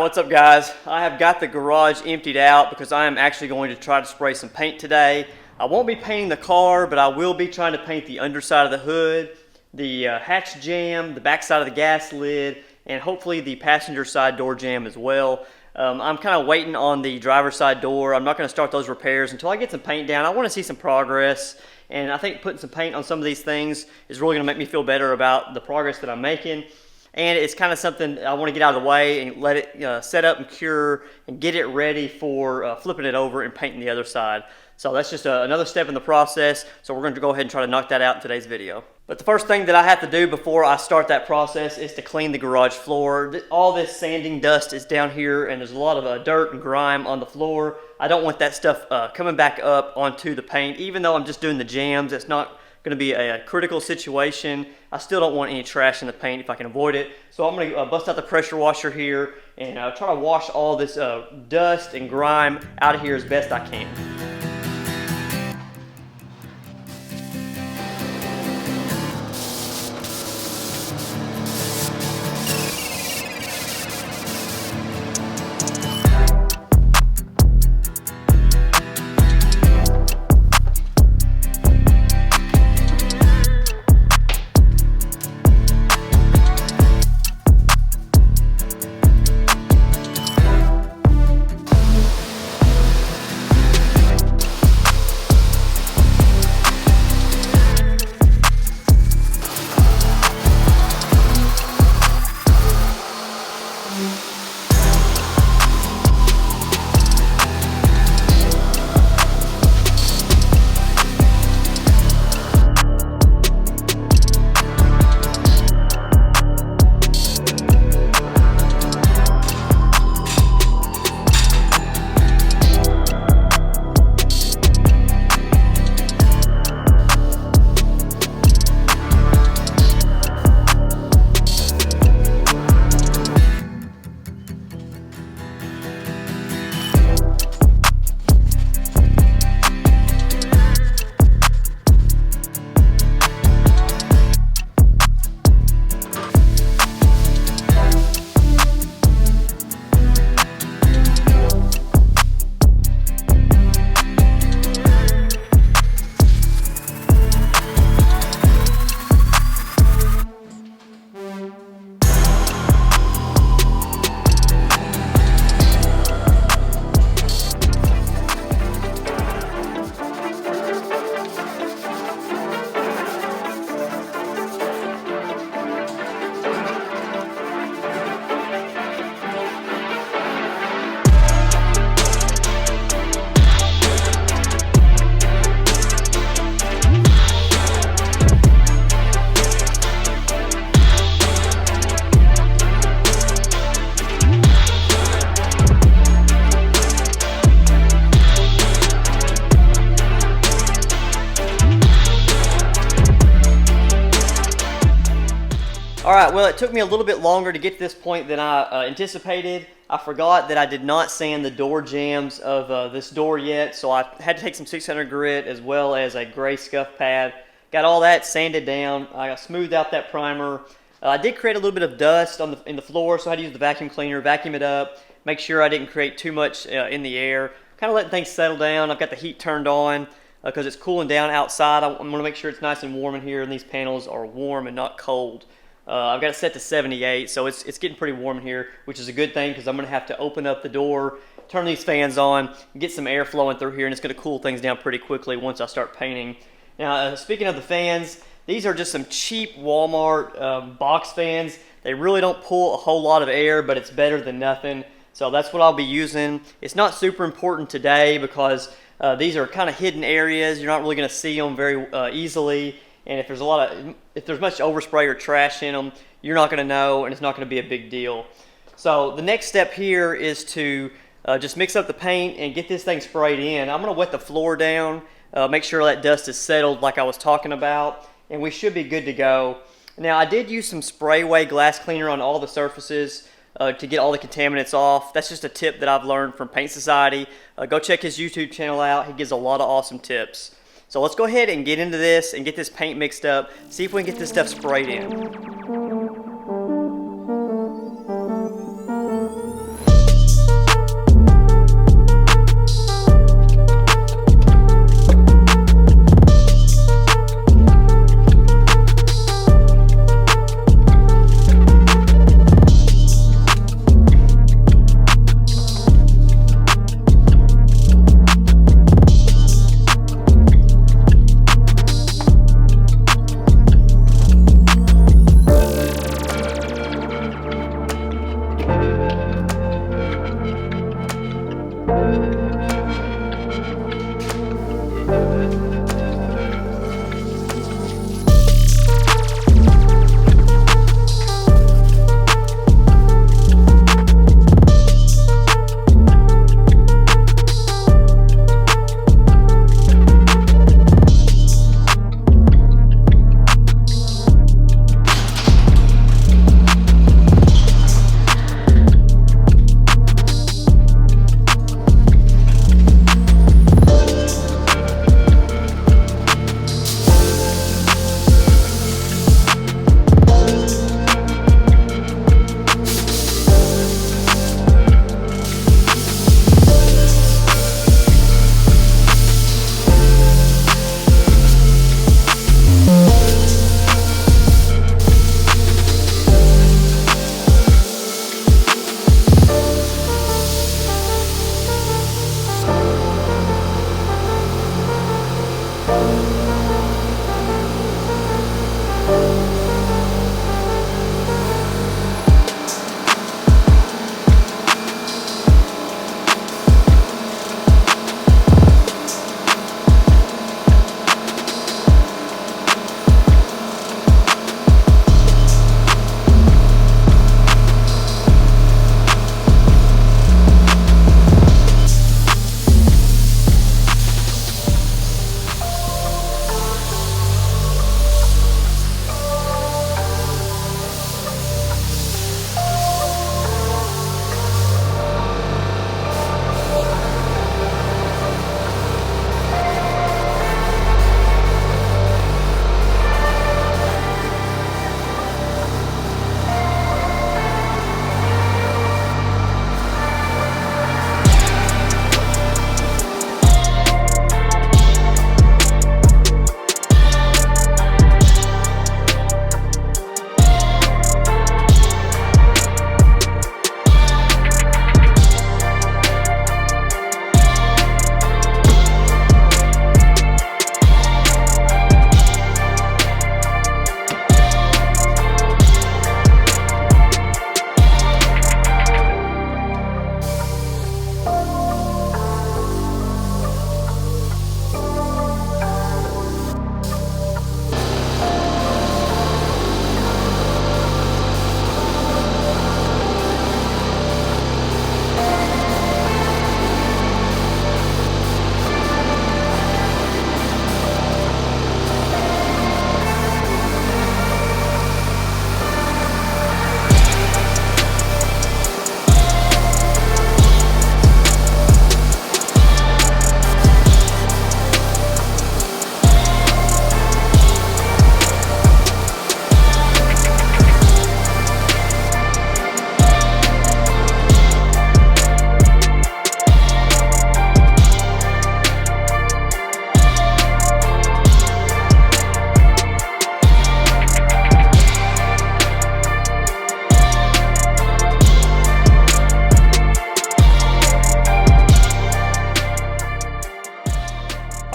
What's up guys? I have got the garage emptied out because I am actually going to try to spray some paint today. I won't be painting the car, but I will be trying to paint the underside of the hood, the hatch jamb, the back side of the gas lid, and hopefully the passenger side door jamb as well. I'm kind of waiting on the driver's side door. I'm not going to start those repairs until I get some paint down. I want to see some progress, and I think putting some paint on some of these things is really going to make me feel better about the progress that I'm making. And it's kind of something I want to get out of the way and let it set up and cure and get it ready for flipping it over and painting the other side. So that's just another step in the process. So we're going to go ahead and try to knock that out in today's video. But the first thing that I have to do before I start that process is to clean the garage floor. All this sanding dust is down here and there's a lot of dirt and grime on the floor. I don't want that stuff coming back up onto the paint. Even though I'm just doing the jams, it's not going to be a critical situation. I still don't want any trash in the paint if I can avoid it. So I'm going to bust out the pressure washer here and try to wash all this dust and grime out of here as best I can. Alright, well it took me a little bit longer to get to this point than I anticipated. I forgot that I did not sand the door jambs of this door yet, so I had to take some 600 grit as well as a gray scuff pad. Got all that sanded down. I smoothed out that primer. I did create a little bit of dust in the floor, so I had to use the vacuum cleaner, vacuum it up, make sure I didn't create too much in the air. Kind of letting things settle down. I've got the heat turned on because it's cooling down outside. I'm going to make sure it's nice and warm in here, and these panels are warm and not cold. I've got it set to 78, so it's getting pretty warm in here, which is a good thing because I'm going to have to open up the door, turn these fans on, and get some air flowing through here, and it's going to cool things down pretty quickly once I start painting. Now, speaking of the fans, these are just some cheap Walmart box fans. They really don't pull a whole lot of air, but it's better than nothing. So that's what I'll be using. It's not super important today because these are kind of hidden areas. You're not really going to see them very easily. And if there's much overspray or trash in them, you're not going to know, and it's not going to be a big deal. So the next step here is to just mix up the paint and get this thing sprayed in. I'm going to wet the floor down, make sure that dust is settled like I was talking about, and we should be good to go. Now I did use some Sprayway glass cleaner on all the surfaces to get all the contaminants off. That's just a tip that I've learned from Paint Society. Go check his YouTube channel out. He gives a lot of awesome tips. So let's go ahead and get into this and get this paint mixed up, see if we can get this stuff sprayed in.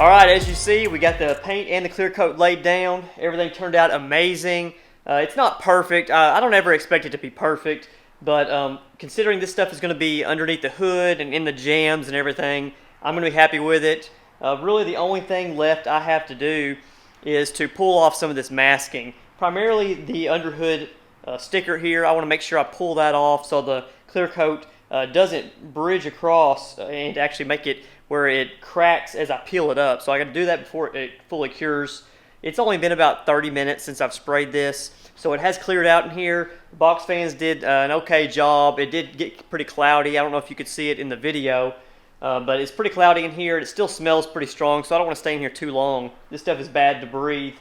All right, as you see, we got the paint and the clear coat laid down. Everything turned out amazing. It's not perfect. I don't ever expect it to be perfect, but considering this stuff is going to be underneath the hood and in the jams and everything, I'm going to be happy with it. Really, the only thing left I have to do is to pull off some of this masking. Primarily the underhood sticker here. I want to make sure I pull that off so the clear coat doesn't bridge across and actually make it where it cracks as I peel it up. So I got to do that before it fully cures. It's only been about 30 minutes since I've sprayed this, so it has cleared out in here. Box fans did an okay job. It did get pretty cloudy. I don't know if you could see it in the video, but it's pretty cloudy in here. It still smells pretty strong, so I don't want to stay in here too long. This stuff is bad to breathe.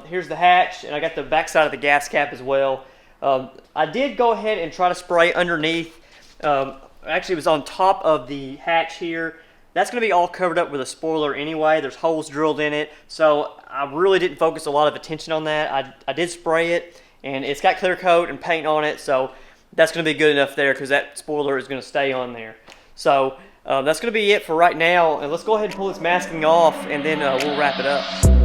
Here's the hatch, and I got the back side of the gas cap as well. I did go ahead and try to spray underneath. Actually, it was on top of the hatch here. That's going to be all covered up with a spoiler anyway. There's holes drilled in it, so I really didn't focus a lot of attention on that. I did spray it, and it's got clear coat and paint on it, so that's going to be good enough there because that spoiler is going to stay on there. So that's going to be it for right now, and let's go ahead and pull this masking off, and then we'll wrap it up.